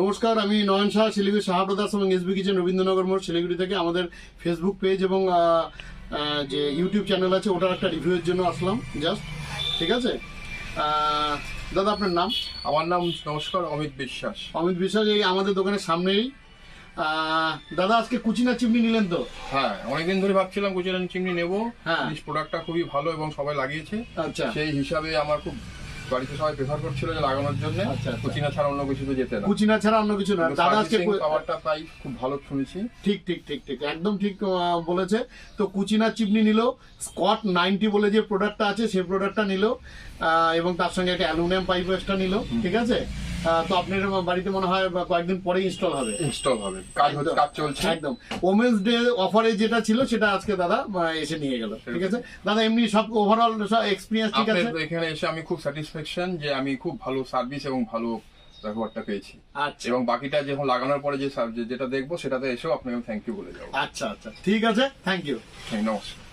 নমস্কার, আমি নয়ন শাহ, শিলিগুড়ি শাহ ব্রাদার্স এবং এসবি কিচেন রবীন্দ্রনগর মোড় শিলিগুড়ি থেকে আমাদের ফেসবুক পেজ এবং যে ইউটিউব চ্যানেল আছে ওটার একটা রিভিউয়ের জন্য আসলাম জাস্ট। ঠিক আছে দাদা, আপনার নাম? আমার নাম নমস্কার, অমিত বিশ্বাস। অমিত বিশ্বাস, এই আমাদের দোকানের সামনেই। দাদা, আজকে কুচিনা চিমনি নিলেন তো? হ্যাঁ, অনেকদিন ধরে ভাবছিলাম কুচিনা চিমনি নেবো। হ্যাঁ, প্রোডাক্টটা খুবই ভালো এবং সবাই লাগিয়েছে। আচ্ছা, সেই হিসাবে আমার খুব বাড়িতে সবাই প্রেফার করছিল যে লাগানোর জন্য। আচ্ছা, কুচিনা ছাড়া অন্য কিছু তো যেতে না। কুচিনা ছাড়া অন্য কিছু না। দাদা আজকে পাওয়ারটা তাই খুব ভালো শুনেছি। ঠিক ঠিক ঠিক ঠিক একদম ঠিক বলেছে। তো কুচিনা চিমনি নিল, স্কট 90 বলে যে প্রোডাক্টটা আছে সেই প্রোডাক্টটা নিল, এবং তার সঙ্গে একটা অ্যালুমিনিয়াম পাইপ এক্সট্রা নিল। ঠিক আছে, তো আপনার বাড়িতে মনে হয় কয়েকদিন পরে ইনস্টল হবে। কাজ চলছে একদম। ওমেন্স ডে অফারে যেটা ছিল সেটা আজকে দাদা এসে নিয়ে গেল। ঠিক আছে দাদা, এমনি সব ওভারঅল এক্সপিরিয়েন্স ঠিক আছে? এখানে এসে আমি খুব স্যাটিসফ্যাকশন যে আমি খুব ভালো সার্ভিস এবং ভালো ব্যবহারটা পেয়েছি। আচ্ছা, এবং বাকিটা যখন লাগানোর পরে যেটা দেখবো সেটাতে এসেও আপনাকে থ্যাংক ইউ বলে যাবো। আচ্ছা আচ্ছা, ঠিক আছে, থ্যাংক ইউ। নমস্কার।